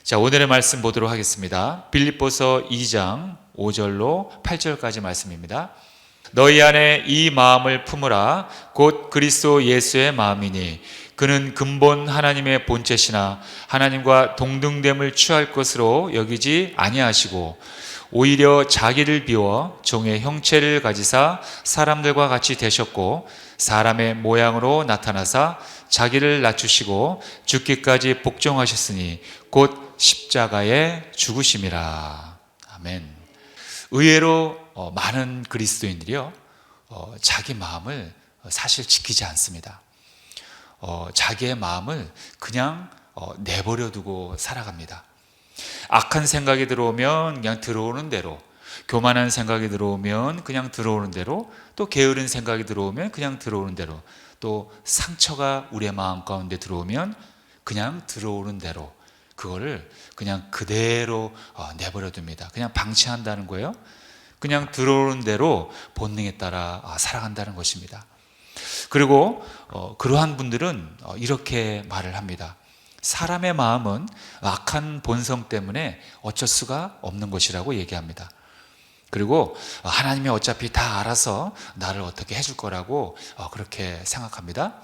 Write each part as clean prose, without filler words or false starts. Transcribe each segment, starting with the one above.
자, 오늘의 말씀 보도록 하겠습니다. 빌립보서 2장 5절로 8절까지 말씀입니다. 너희 안에 이 마음을 품으라. 곧 그리스도 예수의 마음이니 그는 근본 하나님의 본체시나 하나님과 동등됨을 취할 것으로 여기지 아니하시고 오히려 자기를 비워 종의 형체를 가지사 사람들과 같이 되셨고 사람의 모양으로 나타나사 자기를 낮추시고 죽기까지 복종하셨으니 곧 십자가에 죽으심이라. 아멘. 의외로 많은 그리스도인들이요, 자기 마음을 사실 지키지 않습니다. 자기의 마음을 그냥 내버려 두고 살아갑니다. 악한 생각이 들어오면 그냥 들어오는 대로, 교만한 생각이 들어오면 그냥 들어오는 대로, 또 게으른 생각이 들어오면 그냥 들어오는 대로, 또 상처가 우리의 마음 가운데 들어오면 그냥 들어오는 대로, 그거를 그냥 그대로 내버려 둡니다. 그냥 방치한다는 거예요. 그냥 들어오는 대로 본능에 따라 살아간다는 것입니다. 그리고 그러한 분들은 이렇게 말을 합니다. 사람의 마음은 악한 본성 때문에 어쩔 수가 없는 것이라고 얘기합니다. 그리고 하나님이 어차피 다 알아서 나를 어떻게 해줄 거라고 그렇게 생각합니다.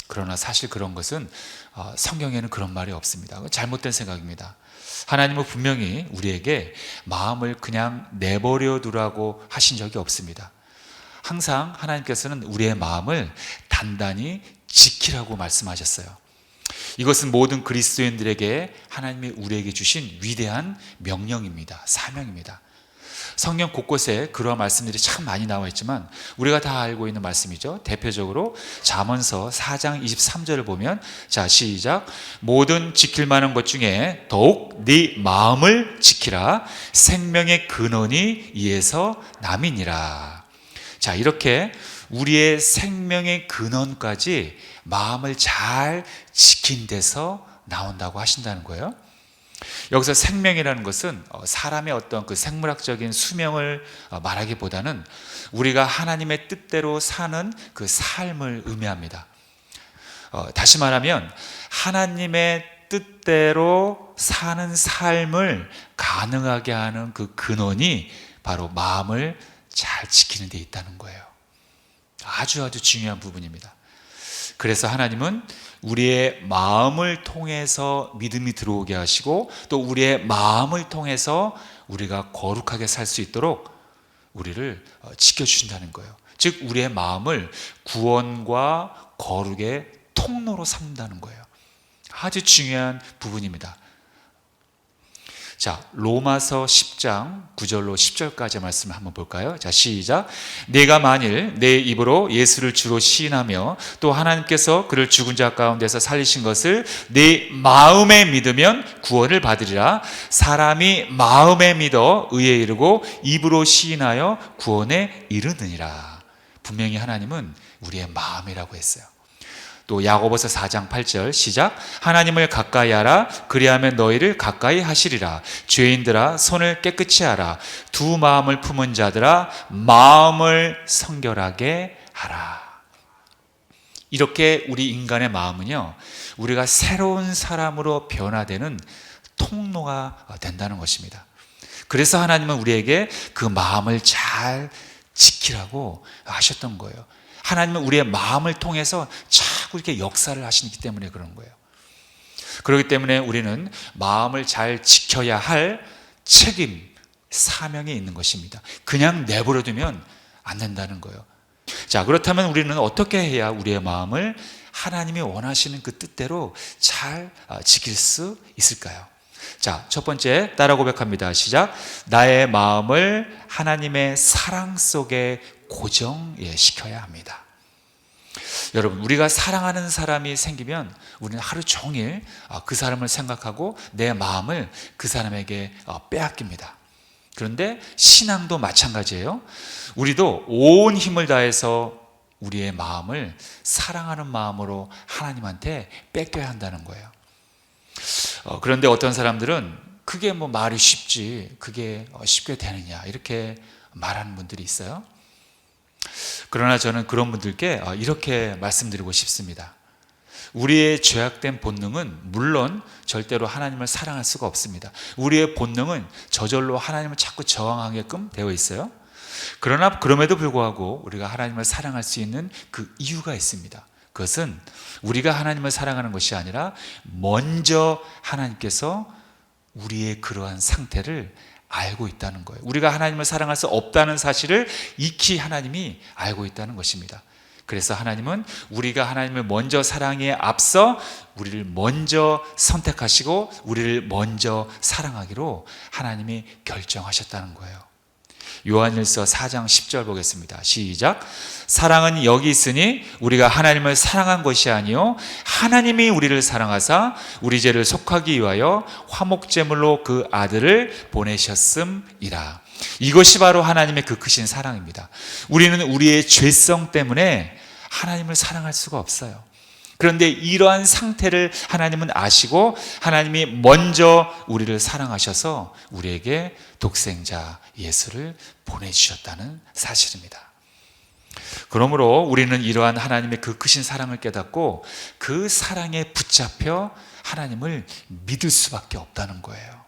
그러나 사실 그런 것은 성경에는 그런 말이 없습니다. 잘못된 생각입니다. 하나님은 분명히 우리에게 마음을 그냥 내버려 두라고 하신 적이 없습니다. 항상 하나님께서는 우리의 마음을 단단히 지키라고 말씀하셨어요. 이것은 모든 그리스도인들에게 하나님이 우리에게 주신 위대한 명령입니다. 사명입니다. 성경 곳곳에 그러한 말씀들이 참 많이 나와 있지만 우리가 다 알고 있는 말씀이죠. 대표적으로 잠언서 4장 23절을 보면, 자, 시작. 모든 지킬 만한 것 중에 더욱 네 마음을 지키라. 생명의 근원이 이에서 남이니라. 자, 이렇게 우리의 생명의 근원까지 마음을 잘 지킨 데서 나온다고 하신다는 거예요. 여기서 생명이라는 것은 사람의 어떤 그 생물학적인 수명을 말하기보다는 우리가 하나님의 뜻대로 사는 그 삶을 의미합니다. 다시 말하면 하나님의 뜻대로 사는 삶을 가능하게 하는 그 근원이 바로 마음을 잘 지키는 데 있다는 거예요. 아주 중요한 부분입니다. 그래서 하나님은 우리의 마음을 통해서 믿음이 들어오게 하시고 또 우리의 마음을 통해서 우리가 거룩하게 살 수 있도록 우리를 지켜주신다는 거예요. 즉 우리의 마음을 구원과 거룩의 통로로 삼는다는 거예요. 아주 중요한 부분입니다. 자, 로마서 10장 9절로 10절까지 말씀을 한번 볼까요? 자, 시작. 네가 만일 내 입으로 예수를 주로 시인하며 또 하나님께서 그를 죽은 자 가운데서 살리신 것을 네 마음에 믿으면 구원을 받으리라. 사람이 마음에 믿어 의에 이르고 입으로 시인하여 구원에 이르느니라. 분명히 하나님은 우리의 마음이라고 했어요. 또 야고보서 4장 8절 시작. 하나님을 가까이 하라. 그리하면 너희를 가까이 하시리라. 죄인들아 손을 깨끗이 하라. 두 마음을 품은 자들아 마음을 성결하게 하라. 이렇게 우리 인간의 마음은요, 우리가 새로운 사람으로 변화되는 통로가 된다는 것입니다. 그래서 하나님은 우리에게 그 마음을 잘 지키라고 하셨던 거예요. 하나님은 우리의 마음을 통해서 자꾸 이렇게 역사를 하시기 때문에 그런 거예요. 그렇기 때문에 우리는 마음을 잘 지켜야 할 책임, 사명이 있는 것입니다. 그냥 내버려 두면 안 된다는 거예요. 자, 그렇다면 우리는 어떻게 해야 우리의 마음을 하나님이 원하시는 그 뜻대로 잘 지킬 수 있을까요? 자, 첫 번째 따라 고백합니다. 시작. 나의 마음을 하나님의 사랑 속에 고정시켜야 합니다. 여러분, 우리가 사랑하는 사람이 생기면 우리는 하루 종일 그 사람을 생각하고 내 마음을 그 사람에게 빼앗깁니다. 그런데 신앙도 마찬가지예요. 우리도 온 힘을 다해서 우리의 마음을 사랑하는 마음으로 하나님한테 뺏겨야 한다는 거예요. 그런데 어떤 사람들은 그게 뭐 말이 쉽지, 그게 쉽게 되느냐, 이렇게 말하는 분들이 있어요. 그러나 저는 그런 분들께 이렇게 말씀드리고 싶습니다. 우리의 죄악된 본능은 물론 절대로 하나님을 사랑할 수가 없습니다. 우리의 본능은 저절로 하나님을 자꾸 저항하게끔 되어 있어요. 그러나 그럼에도 불구하고 우리가 하나님을 사랑할 수 있는 그 이유가 있습니다. 그것은 우리가 하나님을 사랑하는 것이 아니라 먼저 하나님께서 우리의 그러한 상태를 알고 있다는 거예요. 우리가 하나님을 사랑할 수 없다는 사실을 익히 하나님이 알고 있다는 것입니다. 그래서 하나님은 우리가 하나님을 먼저 사랑에 앞서 우리를 먼저 선택하시고 우리를 먼저 사랑하기로 하나님이 결정하셨다는 거예요. 요한일서 4장 10절 보겠습니다. 시작. 사랑은 여기 있으니 우리가 하나님을 사랑한 것이 아니요 하나님이 우리를 사랑하사 우리 죄를 속하기 위하여 화목제물로 그 아들을 보내셨음이라. 이것이 바로 하나님의 그 크신 사랑입니다. 우리는 우리의 죄성 때문에 하나님을 사랑할 수가 없어요. 그런데 이러한 상태를 하나님은 아시고 하나님이 먼저 우리를 사랑하셔서 우리에게 독생자 예수를 보내주셨다는 사실입니다. 그러므로 우리는 이러한 하나님의 그 크신 사랑을 깨닫고 그 사랑에 붙잡혀 하나님을 믿을 수밖에 없다는 거예요.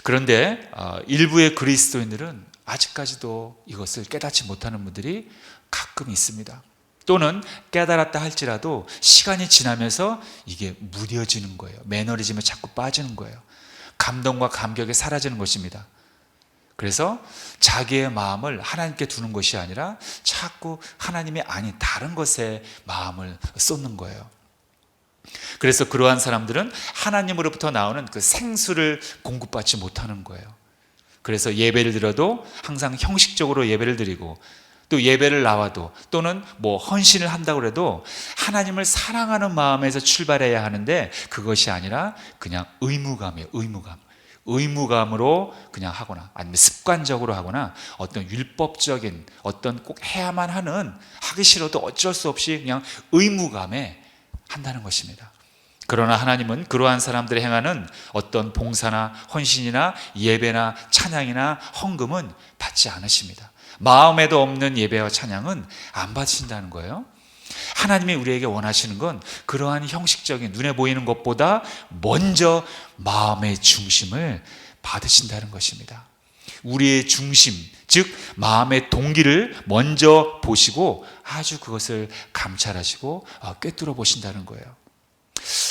그런데 일부의 그리스도인들은 아직까지도 이것을 깨닫지 못하는 분들이 가끔 있습니다. 또는 깨달았다 할지라도 시간이 지나면서 이게 무뎌지는 거예요. 매너리즘에 자꾸 빠지는 거예요. 감동과 감격이 사라지는 것입니다. 그래서 자기의 마음을 하나님께 두는 것이 아니라 자꾸 하나님이 아닌 다른 것에 마음을 쏟는 거예요. 그래서 그러한 사람들은 하나님으로부터 나오는 그 생수를 공급받지 못하는 거예요. 그래서 예배를 드려도 항상 형식적으로 예배를 드리고 또 예배를 나와도 또는 헌신을 한다고 해도 하나님을 사랑하는 마음에서 출발해야 하는데 그것이 아니라 그냥 의무감이에요. 의무감으로 그냥 하거나 아니면 습관적으로 하거나 어떤 율법적인 어떤 꼭 해야만 하는 하기 싫어도 어쩔 수 없이 그냥 의무감에 한다는 것입니다. 그러나 하나님은 그러한 사람들이 행하는 어떤 봉사나 헌신이나 예배나 찬양이나 헌금은 받지 않으십니다. 마음에도 없는 예배와 찬양은 안 받으신다는 거예요. 하나님이 우리에게 원하시는 건 그러한 형식적인 눈에 보이는 것보다 먼저 마음의 중심을 받으신다는 것입니다. 우리의 중심, 즉 마음의 동기를 먼저 보시고 아주 그것을 감찰하시고 꿰뚫어 보신다는 거예요.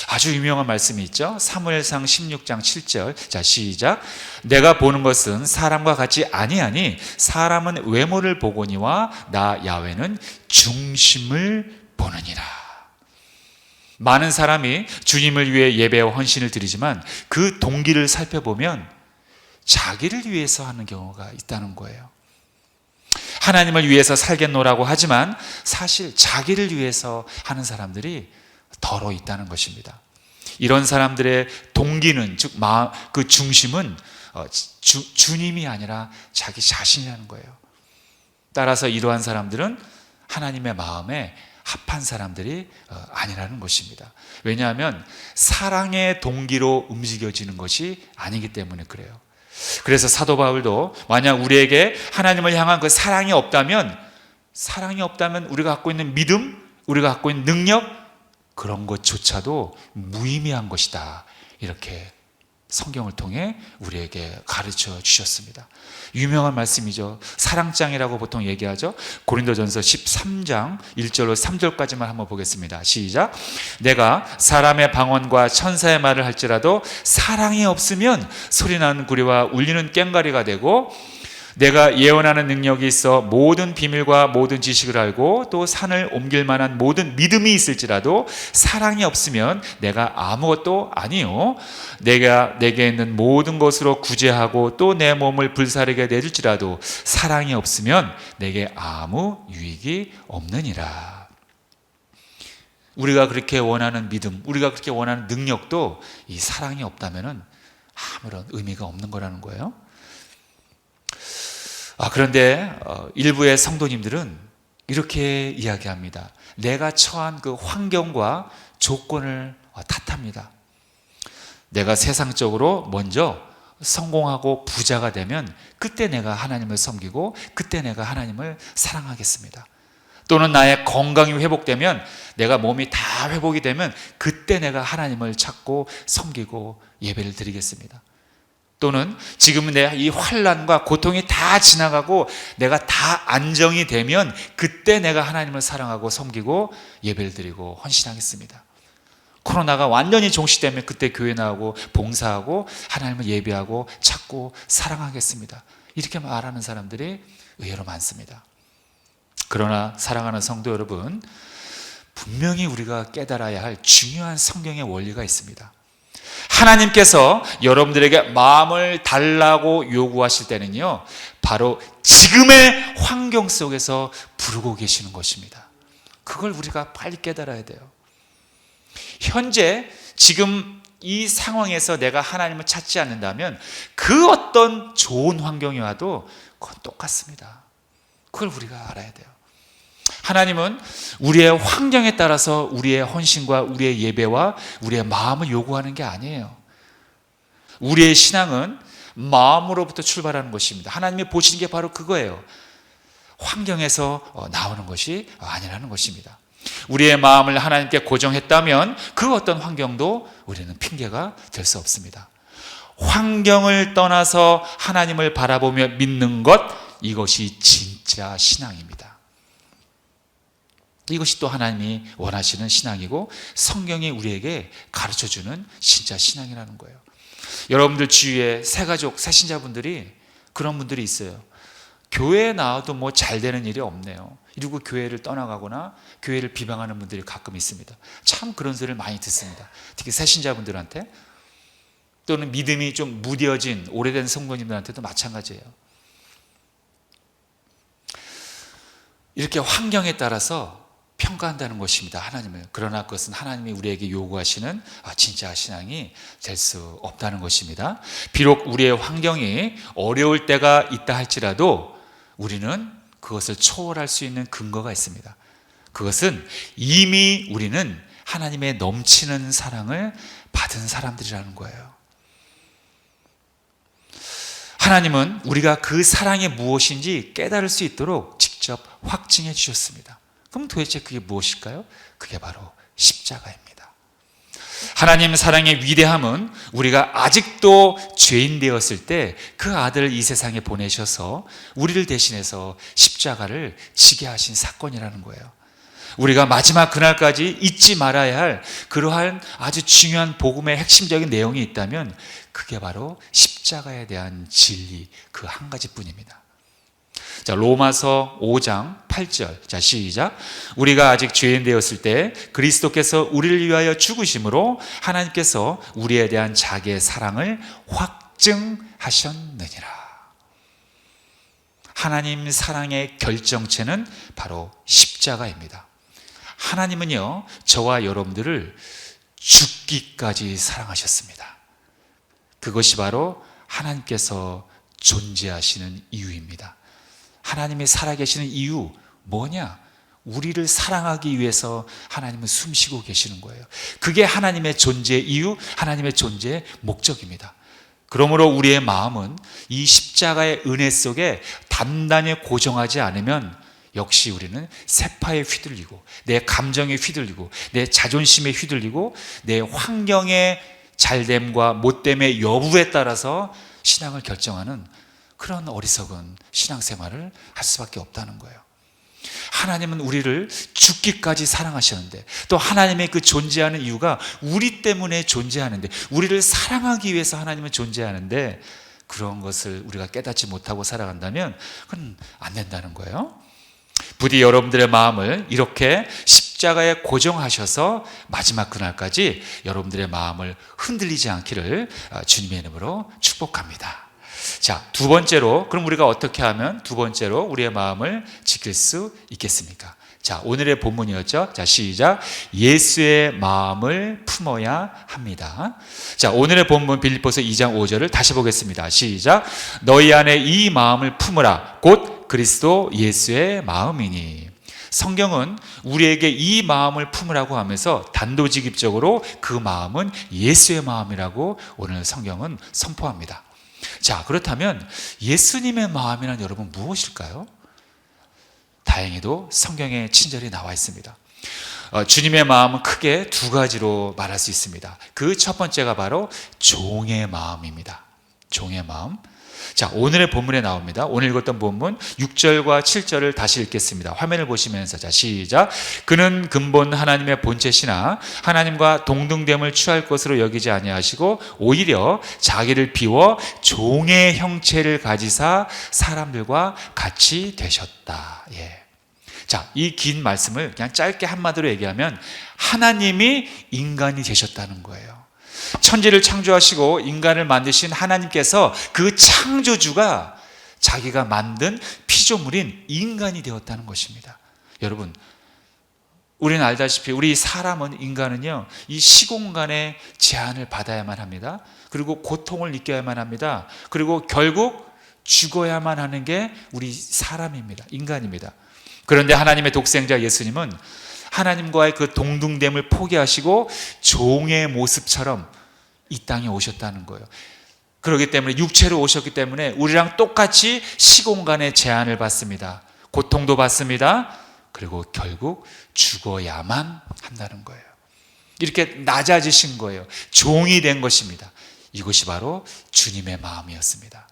아주 유명한 말씀이 있죠. 사무엘상 16장 7절. 자, 시작. 내가 보는 것은 사람과 같이 아니하니 사람은 외모를 보거니와 나 야훼는 중심을 보느니라. 많은 사람이 주님을 위해 예배와 헌신을 드리지만 그 동기를 살펴보면 자기를 위해서 하는 경우가 있다는 거예요. 하나님을 위해서 살겠노라고 하지만 사실 자기를 위해서 하는 사람들이 덜어 있다는 것입니다. 이런 사람들의 동기는 즉 그 중심은 주님이 아니라 자기 자신이라는 거예요. 따라서 이러한 사람들은 하나님의 마음에 합한 사람들이 아니라는 것입니다. 왜냐하면 사랑의 동기로 움직여지는 것이 아니기 때문에 그래요. 그래서 사도 바울도 만약 우리에게 하나님을 향한 그 사랑이 없다면 우리가 갖고 있는 믿음, 우리가 갖고 있는 능력 그런 것조차도 무의미한 것이다. 이렇게 성경을 통해 우리에게 가르쳐 주셨습니다. 유명한 말씀이죠. 사랑장이라고 보통 얘기하죠. 고린도전서 13장 1절로 3절까지만 한번 보겠습니다. 시작. 내가 사람의 방언과 천사의 말을 할지라도 사랑이 없으면 소리나는 구리와 울리는 꽹과리가 되고 내가 예언하는 능력이 있어 모든 비밀과 모든 지식을 알고 또 산을 옮길 만한 모든 믿음이 있을지라도 사랑이 없으면 내가 아무것도 아니요 내가 내게 있는 모든 것으로 구제하고 또 내 몸을 불사르게 내줄지라도 사랑이 없으면 내게 아무 유익이 없느니라. 우리가 그렇게 원하는 믿음, 우리가 그렇게 원하는 능력도 이 사랑이 없다면 아무런 의미가 없는 거라는 거예요. 그런데 일부의 성도님들은 이렇게 이야기합니다. 내가 처한 그 환경과 조건을 탓합니다. 내가 세상적으로 먼저 성공하고 부자가 되면 그때 내가 하나님을 섬기고 그때 내가 하나님을 사랑하겠습니다. 또는 나의 건강이 회복되면, 내가 몸이 다 회복이 되면 그때 내가 하나님을 찾고 섬기고 예배를 드리겠습니다. 또는 지금은 내가 이 환난과 고통이 다 지나가고 내가 다 안정이 되면 그때 내가 하나님을 사랑하고 섬기고 예배를 드리고 헌신하겠습니다. 코로나가 완전히 종식되면 그때 교회 나오고 봉사하고 하나님을 예배하고 찾고 사랑하겠습니다. 이렇게 말하는 사람들이 의외로 많습니다. 그러나 사랑하는 성도 여러분, 분명히 우리가 깨달아야 할 중요한 성경의 원리가 있습니다. 하나님께서 여러분들에게 마음을 달라고 요구하실 때는요, 바로 지금의 환경 속에서 부르고 계시는 것입니다. 그걸 우리가 빨리 깨달아야 돼요. 현재 지금 이 상황에서 내가 하나님을 찾지 않는다면 그 어떤 좋은 환경이 와도 그건 똑같습니다. 그걸 우리가 알아야 돼요. 하나님은 우리의 환경에 따라서 우리의 헌신과 우리의 예배와 우리의 마음을 요구하는 게 아니에요. 우리의 신앙은 마음으로부터 출발하는 것입니다. 하나님이 보시는 게 바로 그거예요. 환경에서 나오는 것이 아니라는 것입니다. 우리의 마음을 하나님께 고정했다면 그 어떤 환경도 우리는 핑계가 될 수 없습니다. 환경을 떠나서 하나님을 바라보며 믿는 것, 이것이 진짜 신앙입니다. 이것이 또 하나님이 원하시는 신앙이고 성경이 우리에게 가르쳐주는 진짜 신앙이라는 거예요. 여러분들 주위에 새가족, 새신자분들이 그런 분들이 있어요. 교회에 나와도 뭐 잘 되는 일이 없네요. 이러고 교회를 떠나가거나 교회를 비방하는 분들이 가끔 있습니다. 참 그런 소리를 많이 듣습니다. 특히 새신자분들한테, 또는 믿음이 좀 무뎌진 오래된 성도님들한테도 마찬가지예요. 이렇게 환경에 따라서 평가한다는 것입니다, 하나님을. 그러나 그것은 하나님이 우리에게 요구하시는 진짜 신앙이 될 수 없다는 것입니다. 비록 우리의 환경이 어려울 때가 있다 할지라도 우리는 그것을 초월할 수 있는 근거가 있습니다. 그것은 이미 우리는 하나님의 넘치는 사랑을 받은 사람들이라는 거예요. 하나님은 우리가 그 사랑이 무엇인지 깨달을 수 있도록 직접 확증해 주셨습니다. 그럼 도대체 그게 무엇일까요? 그게 바로 십자가입니다. 하나님 사랑의 위대함은 우리가 아직도 죄인 되었을 때 그 아들을 이 세상에 보내셔서 우리를 대신해서 십자가를 지게 하신 사건이라는 거예요. 우리가 마지막 그날까지 잊지 말아야 할 그러한 아주 중요한 복음의 핵심적인 내용이 있다면 그게 바로 십자가에 대한 진리, 그 한 가지뿐입니다. 자, 로마서 5장 8절. 자, 시작. 우리가 아직 죄인 되었을 때 그리스도께서 우리를 위하여 죽으심으로 하나님께서 우리에 대한 자기의 사랑을 확증하셨느니라. 하나님 사랑의 결정체는 바로 십자가입니다. 하나님은요, 저와 여러분들을 죽기까지 사랑하셨습니다. 그것이 바로 하나님께서 존재하시는 이유입니다. 하나님이 살아계시는 이유 뭐냐? 우리를 사랑하기 위해서 하나님은 숨쉬고 계시는 거예요. 그게 하나님의 존재의 이유, 하나님의 존재의 목적입니다. 그러므로 우리의 마음은 이 십자가의 은혜 속에 단단히 고정하지 않으면 역시 우리는 세파에 휘둘리고 내 감정에 휘둘리고 내 자존심에 휘둘리고 내 환경의 잘됨과 못됨의 여부에 따라서 신앙을 결정하는 그런 어리석은 신앙생활을 할 수밖에 없다는 거예요. 하나님은 우리를 죽기까지 사랑하셨는데, 또 하나님의 그 존재하는 이유가 우리 때문에 존재하는데, 우리를 사랑하기 위해서 하나님은 존재하는데, 그런 것을 우리가 깨닫지 못하고 살아간다면 그건 안 된다는 거예요. 부디 여러분들의 마음을 이렇게 십자가에 고정하셔서 마지막 그날까지 여러분들의 마음을 흔들리지 않기를 주님의 이름으로 축복합니다. 자, 두 번째로, 그럼 우리가 어떻게 하면 두 번째로 우리의 마음을 지킬 수 있겠습니까? 자, 오늘의 본문이었죠. 자, 시작. 예수의 마음을 품어야 합니다. 자, 오늘의 본문 빌립보서 2장 5절을 다시 보겠습니다. 시작. 너희 안에 이 마음을 품으라. 곧 그리스도 예수의 마음이니. 성경은 우리에게 이 마음을 품으라고 하면서 단도직입적으로 그 마음은 예수의 마음이라고 오늘 성경은 선포합니다. 자, 그렇다면 예수님의 마음이란 여러분 무엇일까요? 다행히도 성경에 친절히 나와 있습니다. 주님의 마음은 크게 두 가지로 말할 수 있습니다. 그 첫 번째가 바로 종의 마음입니다. 종의 마음. 자, 오늘의 본문에 나옵니다. 오늘 읽었던 본문 6절과 7절을 다시 읽겠습니다. 화면을 보시면서 자, 시작. 그는 근본 하나님의 본체시나 하나님과 동등됨을 취할 것으로 여기지 아니하시고 오히려 자기를 비워 종의 형체를 가지사 사람들과 같이 되셨다. 예. 자, 이 긴 말씀을 그냥 짧게 한마디로 얘기하면 하나님이 인간이 되셨다는 거예요. 천지를 창조하시고 인간을 만드신 하나님께서 그 창조주가 자기가 만든 피조물인 인간이 되었다는 것입니다. 여러분, 우리는 알다시피 우리 사람은, 인간은요, 이 시공간의 제한을 받아야만 합니다. 그리고 고통을 느껴야만 합니다. 그리고 결국 죽어야만 하는 게 우리 사람입니다. 인간입니다. 그런데 하나님의 독생자 예수님은 하나님과의 그 동등됨을 포기하시고 종의 모습처럼 이 땅에 오셨다는 거예요. 그렇기 때문에 육체로 오셨기 때문에 우리랑 똑같이 시공간의 제한을 받습니다. 고통도 받습니다. 그리고 결국 죽어야만 한다는 거예요. 이렇게 낮아지신 거예요. 종이 된 것입니다. 이것이 바로 주님의 마음이었습니다.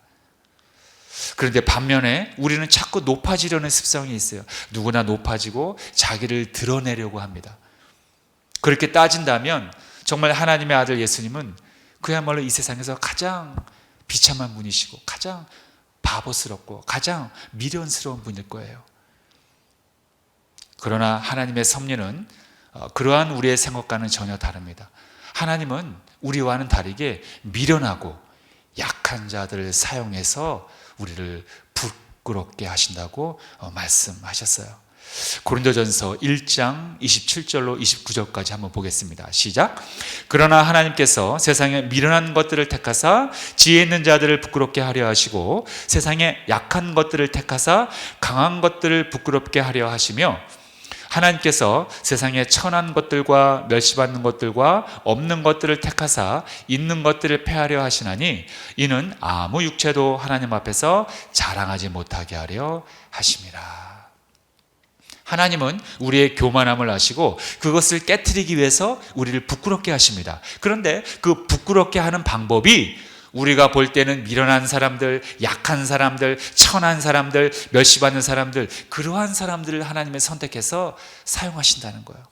그런데 반면에 우리는 자꾸 높아지려는 습성이 있어요. 누구나 높아지고 자기를 드러내려고 합니다. 그렇게 따진다면 정말 하나님의 아들 예수님은 그야말로 이 세상에서 가장 비참한 분이시고 가장 바보스럽고 가장 미련스러운 분일 거예요. 그러나 하나님의 섭리는 그러한 우리의 생각과는 전혀 다릅니다. 하나님은 우리와는 다르게 미련하고 약한 자들을 사용해서 우리를 부끄럽게 하신다고 말씀하셨어요. 고린도전서 1장 27절로 29절까지 한번 보겠습니다. 시작. 그러나 하나님께서 세상에 미련한 것들을 택하사 지혜 있는 자들을 부끄럽게 하려 하시고 세상에 약한 것들을 택하사 강한 것들을 부끄럽게 하려 하시며 하나님께서 세상에 천한 것들과 멸시받는 것들과 없는 것들을 택하사 있는 것들을 폐하려 하시나니 이는 아무 육체도 하나님 앞에서 자랑하지 못하게 하려 하심이라. 하나님은 우리의 교만함을 아시고 그것을 깨트리기 위해서 우리를 부끄럽게 하십니다. 그런데 그 부끄럽게 하는 방법이 우리가 볼 때는 미련한 사람들, 약한 사람들, 천한 사람들, 멸시받는 사람들, 그러한 사람들을 하나님이 선택해서 사용하신다는 거예요.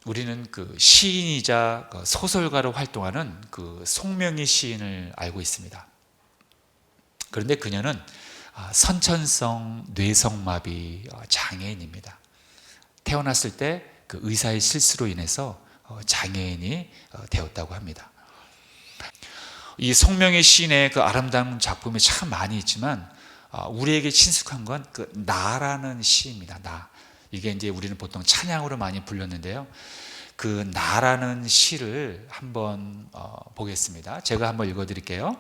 우리는 그 시인이자 소설가로 활동하는 그 송명희 시인을 알고 있습니다. 그런데 그녀는 선천성 뇌성마비 장애인입니다. 태어났을 때 그 의사의 실수로 인해서 장애인이 되었다고 합니다. 이 송명희 시인의 그 아름다운 작품이 참 많이 있지만 우리에게 친숙한 건 그 나라는 시입니다. 나. 이게 이제 우리는 보통 찬양으로 많이 불렸는데요. 그 나라는 시를 한번 보겠습니다. 제가 한번 읽어드릴게요.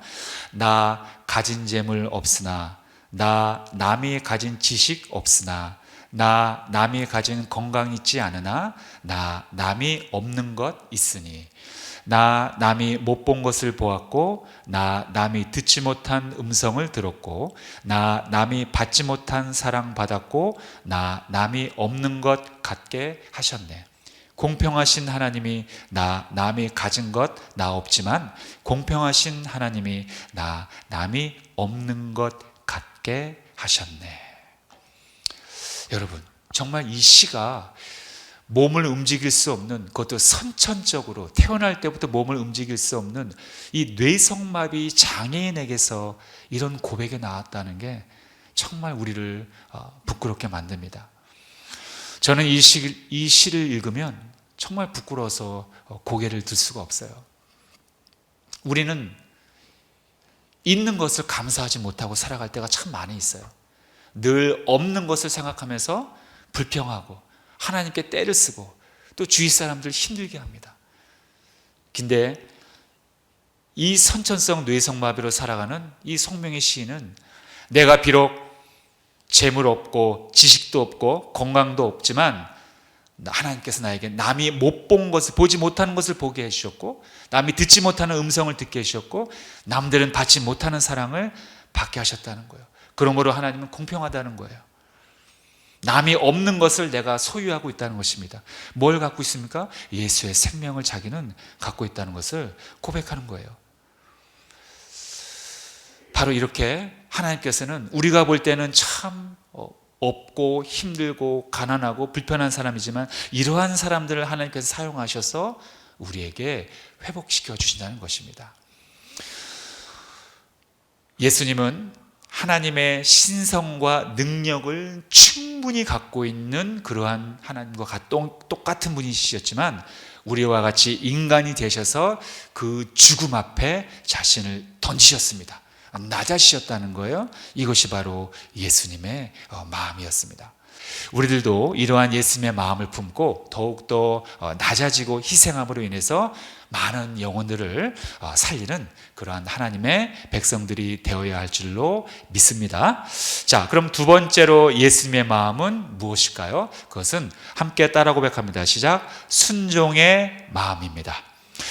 나 가진 재물 없으나, 나 남이 가진 지식 없으나, 나 남이 가진 건강 있지 않으나, 나 남이 없는 것 있으니, 나 남이 못 본 것을 보았고, 나 남이 듣지 못한 음성을 들었고, 나 남이 받지 못한 사랑 받았고, 나 남이 없는 것 같게 하셨네. 공평하신 하나님이 나 남이 가진 것 나 없지만 공평하신 하나님이 나 남이 없는 것 같게 하셨네. 여러분, 정말 이 시가 몸을 움직일 수 없는, 그것도 선천적으로 태어날 때부터 몸을 움직일 수 없는 이 뇌성마비 장애인에게서 이런 고백이 나왔다는 게 정말 우리를 부끄럽게 만듭니다. 저는 이 시를 읽으면 정말 부끄러워서 고개를 들 수가 없어요. 우리는 있는 것을 감사하지 못하고 살아갈 때가 참 많이 있어요. 늘 없는 것을 생각하면서 불평하고 하나님께 떼를 쓰고 또 주위 사람들 힘들게 합니다. 근데 이 선천성 뇌성마비로 살아가는 이 송명희 시인은 내가 비록 재물 없고 지식도 없고 건강도 없지만 하나님께서 나에게 남이 못 본 것을, 보지 못하는 것을 보게 해주셨고, 남이 듣지 못하는 음성을 듣게 해주셨고, 남들은 받지 못하는 사랑을 받게 하셨다는 거예요. 그러므로 하나님은 공평하다는 거예요. 남이 없는 것을 내가 소유하고 있다는 것입니다. 뭘 갖고 있습니까? 예수의 생명을 자기는 갖고 있다는 것을 고백하는 거예요. 바로 이렇게 하나님께서는 우리가 볼 때는 참 없고 힘들고 가난하고 불편한 사람이지만, 이러한 사람들을 하나님께서 사용하셔서 우리에게 회복시켜 주신다는 것입니다. 예수님은 하나님의 신성과 능력을 충분히 갖고 있는 그러한 하나님과 똑같은 분이셨지만, 우리와 같이 인간이 되셔서 그 죽음 앞에 자신을 던지셨습니다. 낮아지셨다는 거예요. 이것이 바로 예수님의 마음이었습니다. 우리들도 이러한 예수님의 마음을 품고 더욱더 낮아지고 희생함으로 인해서 많은 영혼들을 살리는 그러한 하나님의 백성들이 되어야 할 줄로 믿습니다. 자, 그럼 두 번째로 예수님의 마음은 무엇일까요? 그것은 함께 따라 고백합니다. 시작. 순종의 마음입니다.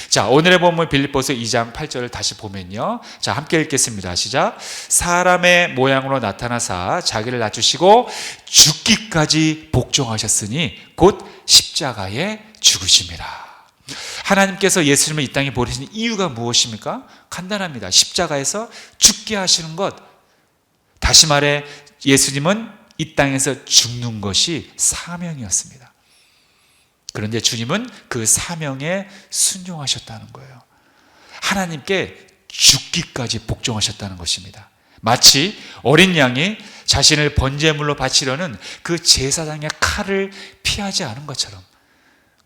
자, 오늘의 본문 빌립보서 2장 8절을 다시 보면요, 자, 함께 읽겠습니다. 시작. 사람의 모양으로 나타나사 자기를 낮추시고 죽기까지 복종하셨으니 곧 십자가에 죽으심이라. 하나님께서 예수님을 이 땅에 보내신 이유가 무엇입니까? 간단합니다. 십자가에서 죽게 하시는 것. 다시 말해 예수님은 이 땅에서 죽는 것이 사명이었습니다. 그런데 주님은 그 사명에 순종하셨다는 거예요. 하나님께 죽기까지 복종하셨다는 것입니다. 마치 어린 양이 자신을 번제물로 바치려는 그 제사장의 칼을 피하지 않은 것처럼,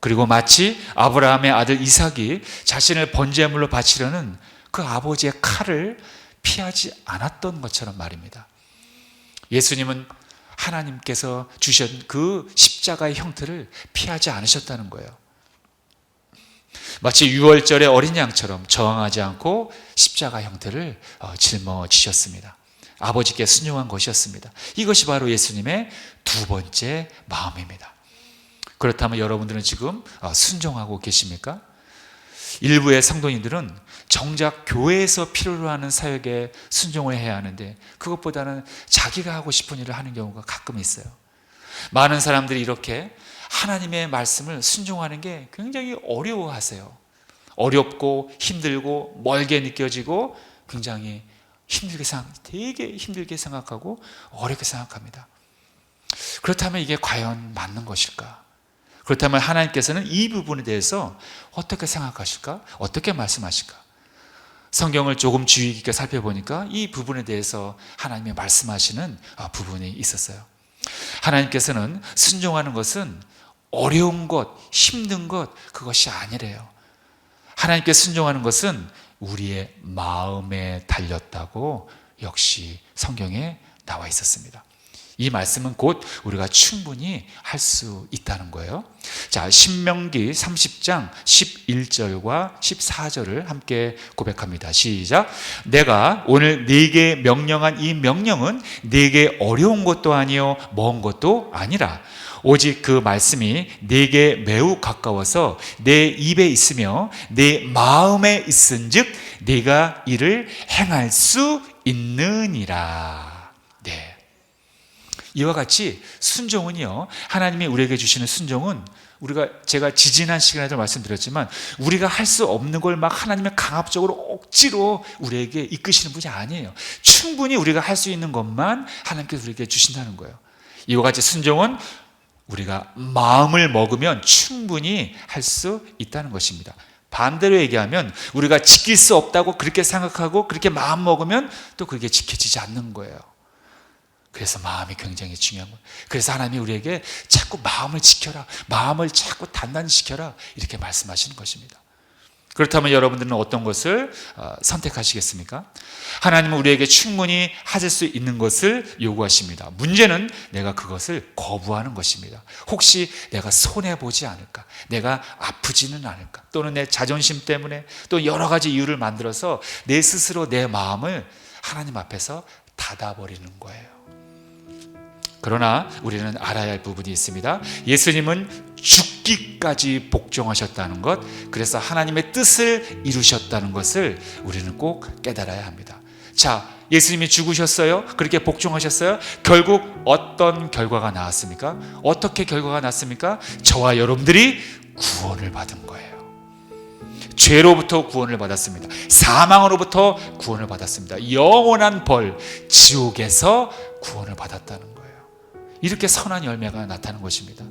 그리고 마치 아브라함의 아들 이삭이 자신을 번제물로 바치려는 그 아버지의 칼을 피하지 않았던 것처럼 말입니다. 예수님은 하나님께서 주신 그 십자가의 형태를 피하지 않으셨다는 거예요. 마치 유월절의 어린 양처럼 저항하지 않고 십자가 형태를 짊어지셨습니다. 아버지께 순종한 것이었습니다. 이것이 바로 예수님의 두 번째 마음입니다. 그렇다면 여러분들은 지금 순종하고 계십니까? 일부의 성도님들은 정작 교회에서 필요로 하는 사역에 순종을 해야 하는데, 그것보다는 자기가 하고 싶은 일을 하는 경우가 가끔 있어요. 많은 사람들이 이렇게 하나님의 말씀을 순종하는 게 굉장히 어려워하세요. 어렵고 힘들고 멀게 느껴지고 굉장히 되게 힘들게 생각하고 어렵게 생각합니다. 그렇다면 이게 과연 맞는 것일까? 그렇다면 하나님께서는 이 부분에 대해서 어떻게 생각하실까? 어떻게 말씀하실까? 성경을 조금 주의 깊게 살펴보니까 이 부분에 대해서 하나님이 말씀하시는 부분이 있었어요. 하나님께서는 순종하는 것은 어려운 것, 힘든 것, 그것이 아니래요. 하나님께 순종하는 것은 우리의 마음에 달렸다고 역시 성경에 나와 있었습니다. 이 말씀은 곧 우리가 충분히 할 수 있다는 거예요. 자, 신명기 30장 11절과 14절을 함께 고백합니다. 시작. 내가 오늘 네게 명령한 이 명령은 네게 어려운 것도 아니요 먼 것도 아니라 오직 그 말씀이 네게 매우 가까워서 내 입에 있으며 내 마음에 있은즉 네가 이를 행할 수 있느니라. 네. 이와 같이 순종은요, 하나님이 우리에게 주시는 순종은 제가 지지난 시간에도 말씀드렸지만 우리가 할 수 없는 걸 막 하나님의 강압적으로 억지로 우리에게 이끄시는 분이 아니에요. 충분히 우리가 할 수 있는 것만 하나님께서 우리에게 주신다는 거예요. 이와 같이 순종은 우리가 마음을 먹으면 충분히 할 수 있다는 것입니다. 반대로 얘기하면 우리가 지킬 수 없다고 그렇게 생각하고 그렇게 마음 먹으면 또 그게 지켜지지 않는 거예요. 그래서 마음이 굉장히 중요한 거예요. 그래서 하나님이 우리에게 자꾸 마음을 지켜라, 마음을 자꾸 단단히 지켜라, 이렇게 말씀하시는 것입니다. 그렇다면 여러분들은 어떤 것을 선택하시겠습니까? 하나님은 우리에게 충분히 하실 수 있는 것을 요구하십니다. 문제는 내가 그것을 거부하는 것입니다. 혹시 내가 손해보지 않을까? 내가 아프지는 않을까? 또는 내 자존심 때문에 또 여러 가지 이유를 만들어서 내 스스로 내 마음을 하나님 앞에서 닫아버리는 거예요. 그러나 우리는 알아야 할 부분이 있습니다. 예수님은 죽기까지 복종하셨다는 것, 그래서 하나님의 뜻을 이루셨다는 것을 우리는 꼭 깨달아야 합니다. 자, 예수님이 죽으셨어요? 그렇게 복종하셨어요? 결국 어떤 결과가 나왔습니까? 어떻게 결과가 났습니까? 저와 여러분들이 구원을 받은 거예요. 죄로부터 구원을 받았습니다. 사망으로부터 구원을 받았습니다. 영원한 벌, 지옥에서 구원을 받았다는 거예요. 이렇게 선한 열매가 나타나는 것입니다.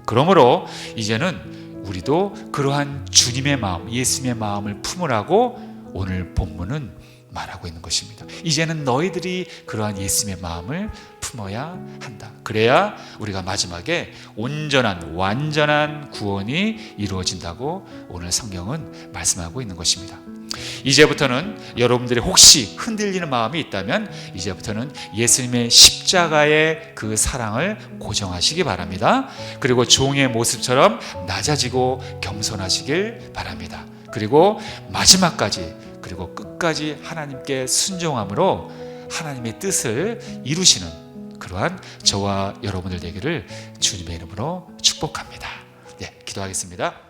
그러므로 이제는 우리도 그러한 주님의 마음, 예수님의 마음을 품으라고 오늘 본문은 말하고 있는 것입니다. 이제는 너희들이 그러한 예수님의 마음을 품어야 한다. 그래야 우리가 마지막에 온전한 완전한 구원이 이루어진다고 오늘 성경은 말씀하고 있는 것입니다. 이제부터는 여러분들이 혹시 흔들리는 마음이 있다면 이제부터는 예수님의 십자가의 그 사랑을 고정하시기 바랍니다. 그리고 종의 모습처럼 낮아지고 겸손하시길 바랍니다. 그리고 마지막까지, 그리고 끝까지 하나님께 순종함으로 하나님의 뜻을 이루시는 그러한 저와 여러분들 되기를 주님의 이름으로 축복합니다. 네, 기도하겠습니다.